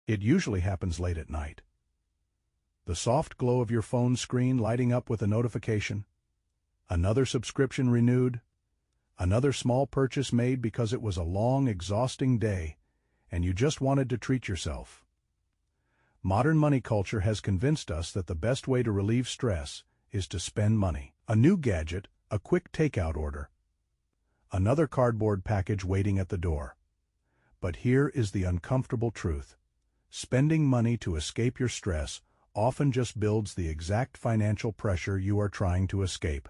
It usually happens late at night. The soft glow of your phone screen lighting up with a notification, another subscription renewed, another small purchase made because it was a long, exhausting day, and you just wanted to treat yourself. Modern money culture has convinced us that the best way to relieve stress is to spend money. A new gadget, a quick takeout order, another cardboard package waiting at the door. But here is the uncomfortable truth. Spending money to escape your stress often just builds the exact financial pressure you are trying to escape.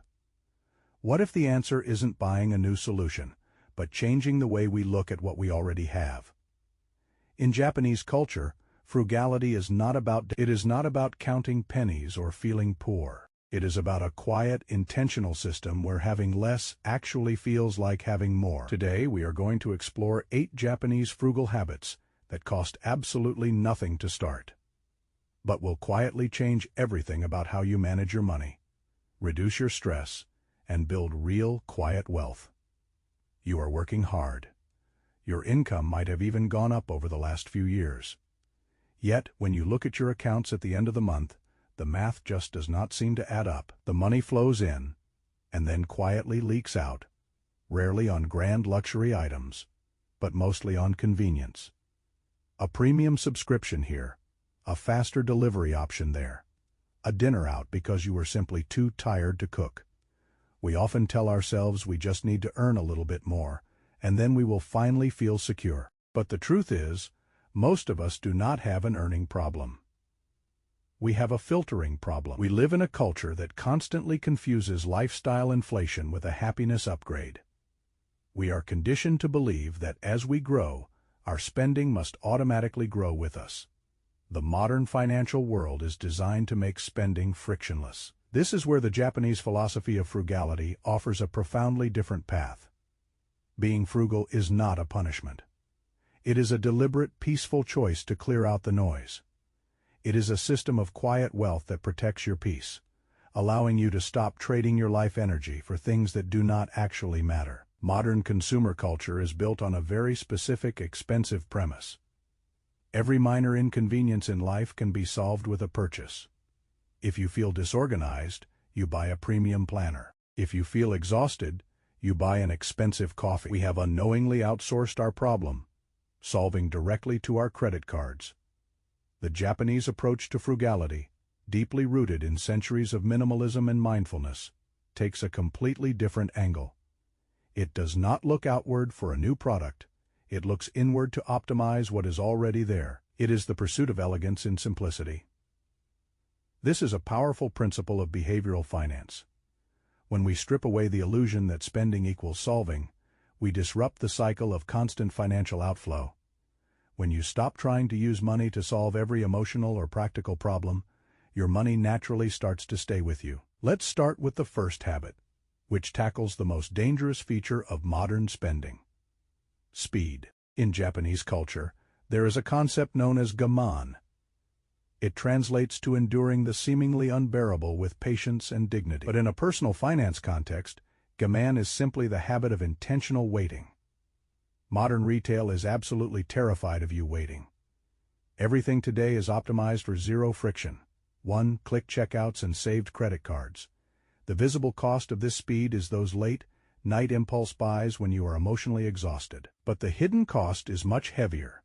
What if the answer isn't buying a new solution, but changing the way we look at what we already have? In Japanese culture, frugality is not about counting pennies or feeling poor. It is about a quiet, intentional system where having less actually feels like having more. Today, we are going to explore 8 Japanese frugal habits that cost absolutely nothing to start, but will quietly change everything about how you manage your money, reduce your stress, and build real, quiet wealth. You are working hard. Your income might have even gone up over the last few years. Yet, when you look at your accounts at the end of the month, the math just does not seem to add up. The money flows in, and then quietly leaks out, rarely on grand luxury items, but mostly on convenience. A premium subscription here, a faster delivery option there, a dinner out because you were simply too tired to cook. We often tell ourselves we just need to earn a little bit more, and then we will finally feel secure. But the truth is, most of us do not have an earning problem. We have a filtering problem. We live in a culture that constantly confuses lifestyle inflation with a happiness upgrade. We are conditioned to believe that as we grow, our spending must automatically grow with us. The modern financial world is designed to make spending frictionless. This is where the Japanese philosophy of frugality offers a profoundly different path. Being frugal is not a punishment. It is a deliberate, peaceful choice to clear out the noise. It is a system of quiet wealth that protects your peace, allowing you to stop trading your life energy for things that do not actually matter. Modern consumer culture is built on a very specific, expensive premise. Every minor inconvenience in life can be solved with a purchase. If you feel disorganized, you buy a premium planner. If you feel exhausted, you buy an expensive coffee. We have unknowingly outsourced our problem, solving directly to our credit cards. The Japanese approach to frugality, deeply rooted in centuries of minimalism and mindfulness, takes a completely different angle. It does not look outward for a new product. It looks inward to optimize what is already there. It is the pursuit of elegance in simplicity. This is a powerful principle of behavioral finance. When we strip away the illusion that spending equals solving, we disrupt the cycle of constant financial outflow. When you stop trying to use money to solve every emotional or practical problem, your money naturally starts to stay with you. Let's start with the first habit, which tackles the most dangerous feature of modern spending: speed. In Japanese culture, there is a concept known as gaman. It translates to enduring the seemingly unbearable with patience and dignity. But in a personal finance context, gaman is simply the habit of intentional waiting. Modern retail is absolutely terrified of you waiting. Everything today is optimized for zero friction, one-click checkouts and saved credit cards. The visible cost of this speed is those late, night impulse buys when you are emotionally exhausted. But the hidden cost is much heavier.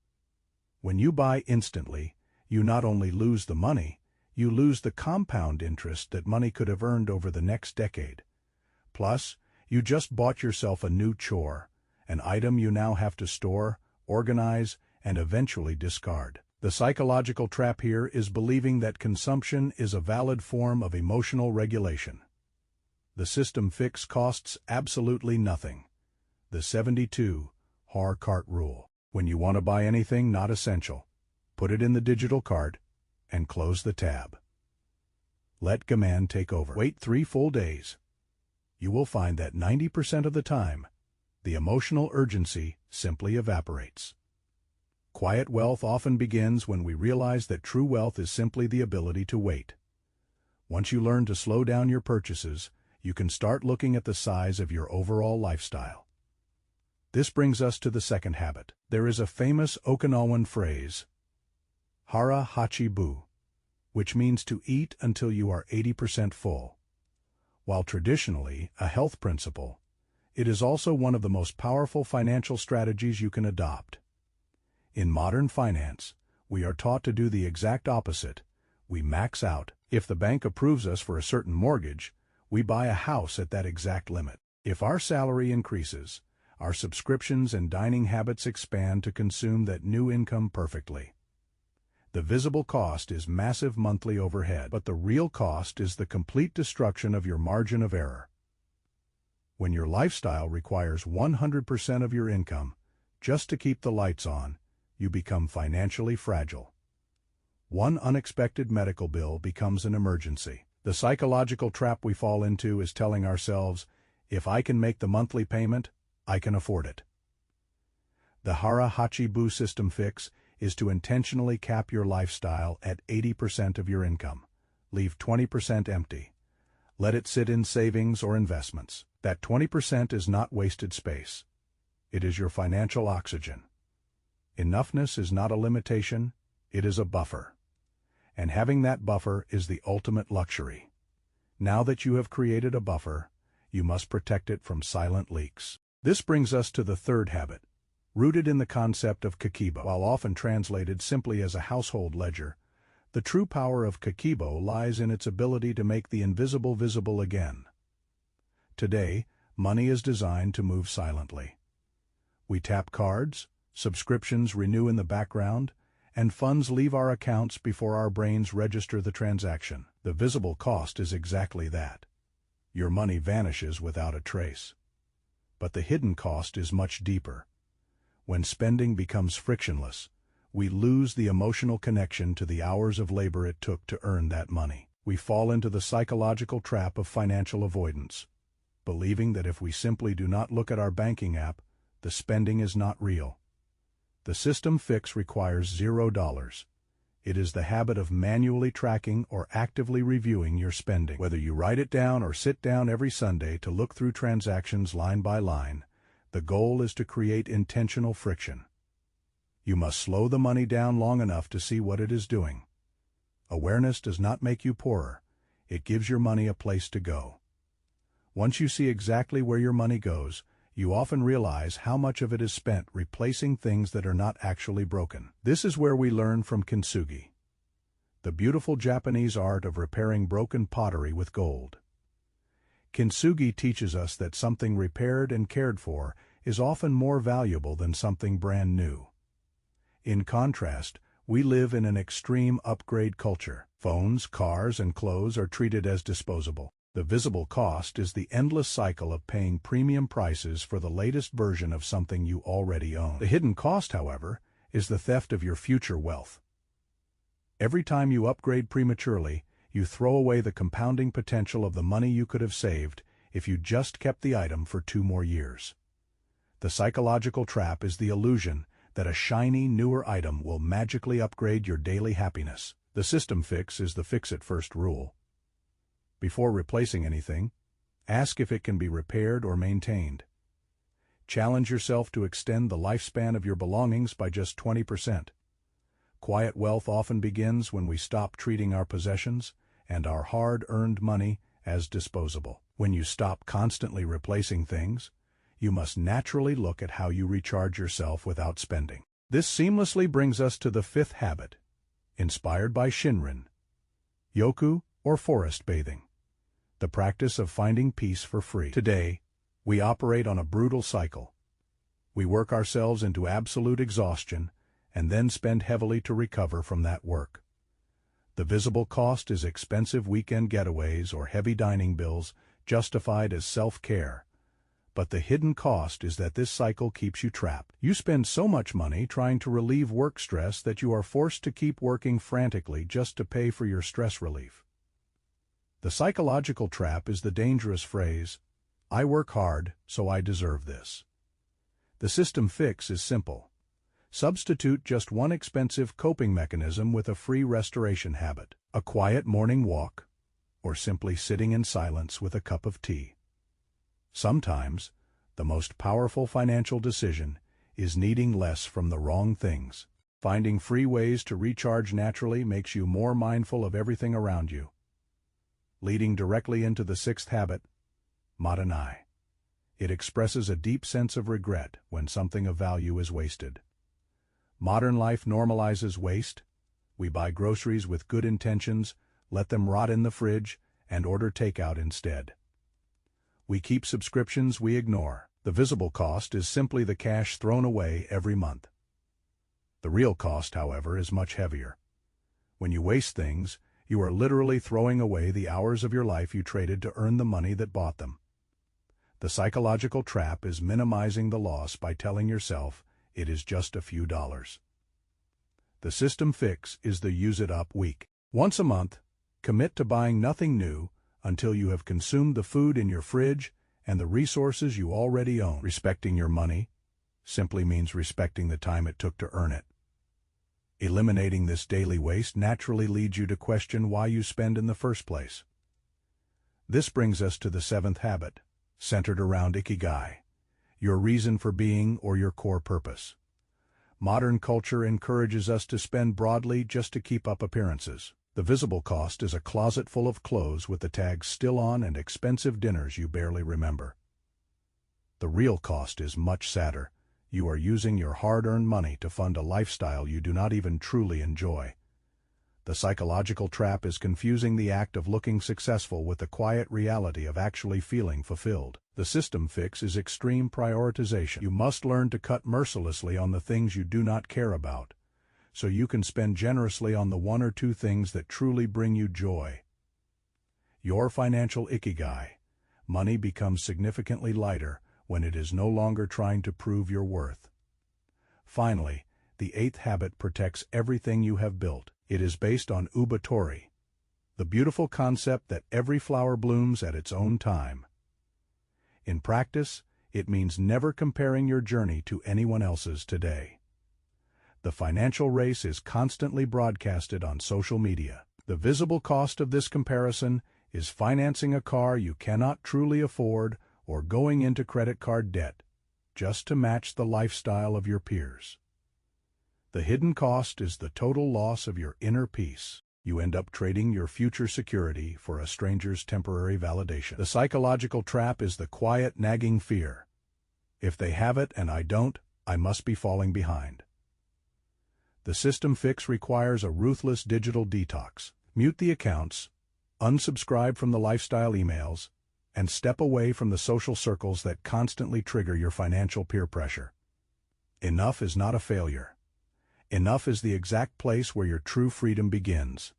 When you buy instantly, you not only lose the money, you lose the compound interest that money could have earned over the next decade. Plus, you just bought yourself a new chore, an item you now have to store, organize, and eventually discard. The psychological trap here is believing that consumption is a valid form of emotional regulation. The system fix costs absolutely nothing. The 72 har cart rule. When you want to buy anything not essential, put it in the digital cart and close the tab. Let gaman take over. Wait 3 full days. You will find that 90% of the time, the emotional urgency simply evaporates. Quiet wealth often begins when we realize that true wealth is simply the ability to wait. Once you learn to slow down your purchases, you can start looking at the size of your overall lifestyle. This brings us to the second habit. There is a famous Okinawan phrase, Hara Hachi Bu, which means to eat until you are 80% full. While traditionally a health principle, it is also one of the most powerful financial strategies you can adopt. In modern finance, we are taught to do the exact opposite. We max out. If the bank approves us for a certain mortgage, we buy a house at that exact limit. If our salary increases, our subscriptions and dining habits expand to consume that new income perfectly. The visible cost is massive monthly overhead, but the real cost is the complete destruction of your margin of error. When your lifestyle requires 100% of your income just to keep the lights on, you become financially fragile. One unexpected medical bill becomes an emergency. The psychological trap we fall into is telling ourselves, if I can make the monthly payment, I can afford it. The Hara Hachi Bu system fix is to intentionally cap your lifestyle at 80% of your income. Leave 20% empty. Let it sit in savings or investments. That 20% is not wasted space. It is your financial oxygen. Enoughness is not a limitation, it is a buffer. And having that buffer is the ultimate luxury. Now that you have created a buffer, you must protect it from silent leaks. This brings us to the third habit, rooted in the concept of Kakebo. While often translated simply as a household ledger, the true power of Kakebo lies in its ability to make the invisible visible again. Today, money is designed to move silently. We tap cards, subscriptions renew in the background, and funds leave our accounts before our brains register the transaction. The visible cost is exactly that. Your money vanishes without a trace. But the hidden cost is much deeper. When spending becomes frictionless, we lose the emotional connection to the hours of labor it took to earn that money. We fall into the psychological trap of financial avoidance, believing that if we simply do not look at our banking app, the spending is not real. The system fix requires $0. It is the habit of manually tracking or actively reviewing your spending. Whether you write it down or sit down every Sunday to look through transactions line by line, the goal is to create intentional friction. You must slow the money down long enough to see what it is doing. Awareness does not make you poorer. It gives your money a place to go. Once you see exactly where your money goes, you often realize how much of it is spent replacing things that are not actually broken. This is where we learn from kintsugi, the beautiful Japanese art of repairing broken pottery with gold. Kintsugi teaches us that something repaired and cared for is often more valuable than something brand new. In contrast, we live in an extreme upgrade culture. Phones, cars, and clothes are treated as disposable. The visible cost is the endless cycle of paying premium prices for the latest version of something you already own. The hidden cost, however, is the theft of your future wealth. Every time you upgrade prematurely, you throw away the compounding potential of the money you could have saved if you just kept the item for 2 more years. The psychological trap is the illusion that a shiny, newer item will magically upgrade your daily happiness. The system fix is the fix-it-first rule. Before replacing anything, ask if it can be repaired or maintained. Challenge yourself to extend the lifespan of your belongings by just 20%. Quiet wealth often begins when we stop treating our possessions and our hard-earned money as disposable. When you stop constantly replacing things, you must naturally look at how you recharge yourself without spending. This seamlessly brings us to the fifth habit, inspired by Shinrin, yoku, or forest bathing, the practice of finding peace for free. Today, we operate on a brutal cycle. We work ourselves into absolute exhaustion and then spend heavily to recover from that work. The visible cost is expensive weekend getaways or heavy dining bills justified as self-care. But the hidden cost is that this cycle keeps you trapped. You spend so much money trying to relieve work stress that you are forced to keep working frantically just to pay for your stress relief. The psychological trap is the dangerous phrase, "I work hard, so I deserve this." The system fix is simple. Substitute just one expensive coping mechanism with a free restoration habit, a quiet morning walk, or simply sitting in silence with a cup of tea. Sometimes, the most powerful financial decision is needing less from the wrong things. Finding free ways to recharge naturally makes you more mindful of everything around you. Leading directly into the sixth habit, Matanai. It expresses a deep sense of regret when something of value is wasted. Modern life normalizes waste. We buy groceries with good intentions, let them rot in the fridge, and order takeout instead. We keep subscriptions we ignore. The visible cost is simply the cash thrown away every month. The real cost, however, is much heavier. When you waste things, you are literally throwing away the hours of your life you traded to earn the money that bought them. The psychological trap is minimizing the loss by telling yourself it is just a few dollars. The system fix is the use it up week. Once a month, commit to buying nothing new until you have consumed the food in your fridge and the resources you already own. Respecting your money simply means respecting the time it took to earn it. Eliminating this daily waste naturally leads you to question why you spend in the first place. This brings us to the seventh habit, centered around Ikigai, your reason for being or your core purpose. Modern culture encourages us to spend broadly just to keep up appearances. The visible cost is a closet full of clothes with the tags still on and expensive dinners you barely remember. The real cost is much sadder. You are using your hard-earned money to fund a lifestyle you do not even truly enjoy. The psychological trap is confusing the act of looking successful with the quiet reality of actually feeling fulfilled. The system fix is extreme prioritization. You must learn to cut mercilessly on the things you do not care about, so you can spend generously on the one or two things that truly bring you joy. Your financial ikigai, money becomes significantly lighter when it is no longer trying to prove your worth. Finally, the eighth habit protects everything you have built. It is based on Ubatori, the beautiful concept that every flower blooms at its own time. In practice, it means never comparing your journey to anyone else's today. The financial race is constantly broadcasted on social media. The visible cost of this comparison is financing a car you cannot truly afford or going into credit card debt just to match the lifestyle of your peers. The hidden cost is the total loss of your inner peace. You end up trading your future security for a stranger's temporary validation. The psychological trap is the quiet, nagging fear. If they have it and I don't, I must be falling behind. The system fix requires a ruthless digital detox. Mute the accounts, unsubscribe from the lifestyle emails, and step away from the social circles that constantly trigger your financial peer pressure. Enough is not a failure. Enough is the exact place where your true freedom begins.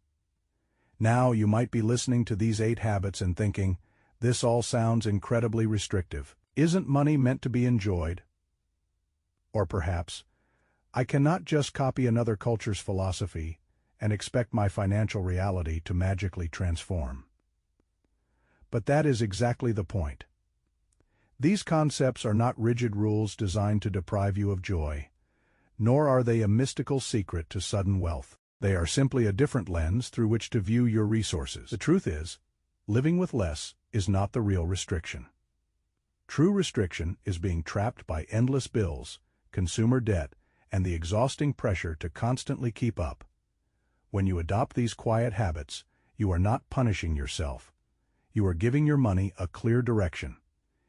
Now you might be listening to these 8 habits and thinking, this all sounds incredibly restrictive. Isn't money meant to be enjoyed? Or perhaps, I cannot just copy another culture's philosophy and expect my financial reality to magically transform. But that is exactly the point. These concepts are not rigid rules designed to deprive you of joy, nor are they a mystical secret to sudden wealth. They are simply a different lens through which to view your resources. The truth is, living with less is not the real restriction. True restriction is being trapped by endless bills, consumer debt, and the exhausting pressure to constantly keep up. When you adopt these quiet habits, you are not punishing yourself. You are giving your money a clear direction.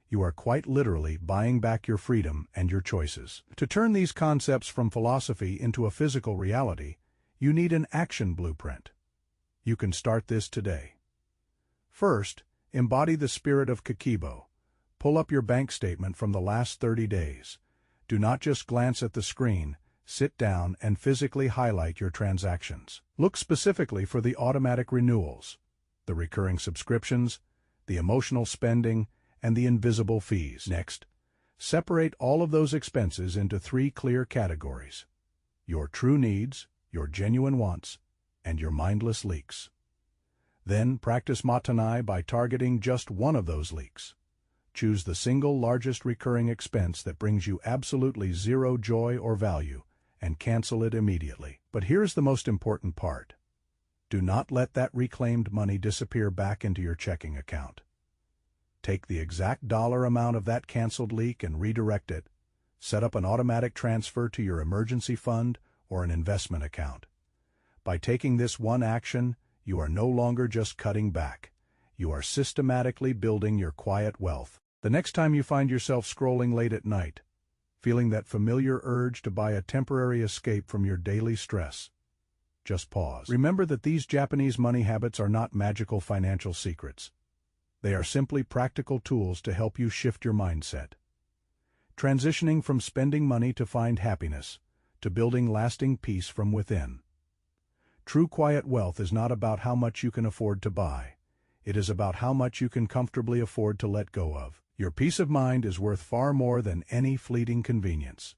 You are quite literally buying back your freedom and your choices. To turn these concepts from philosophy into a physical reality, you need an action blueprint. You can start this today. First, embody the spirit of Kikibo. Pull up your bank statement from the last 30 days. Do not just glance at the screen. Sit down and physically highlight your transactions. Look specifically for the automatic renewals, the recurring subscriptions, the emotional spending, and the invisible fees. Next, separate all of those expenses into 3 clear categories: your true needs, your genuine wants, and your mindless leaks. Then practice Matanai by targeting just one of those leaks. Choose the single largest recurring expense that brings you absolutely zero joy or value, and cancel it immediately. But here's the most important part. Do not let that reclaimed money disappear back into your checking account. Take the exact dollar amount of that canceled leak and redirect it. Set up an automatic transfer to your emergency fund or an investment account. By taking this one action, you are no longer just cutting back. You are systematically building your quiet wealth. The next time you find yourself scrolling late at night, feeling that familiar urge to buy a temporary escape from your daily stress, just pause. Remember that these Japanese money habits are not magical financial secrets. They are simply practical tools to help you shift your mindset. Transitioning from spending money to find happiness, to building lasting peace from within. True quiet wealth is not about how much you can afford to buy. It is about how much you can comfortably afford to let go of. Your peace of mind is worth far more than any fleeting convenience.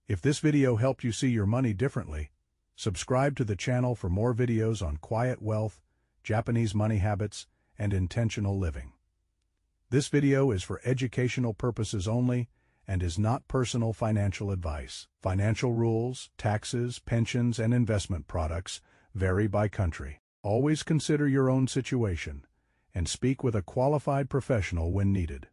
If this video helped you see your money differently, subscribe to the channel for more videos on quiet wealth, Japanese money habits, and intentional living. This video is for educational purposes only and is not personal financial advice. Financial rules, taxes, pensions, and investment products vary by country. Always consider your own situation and speak with a qualified professional when needed.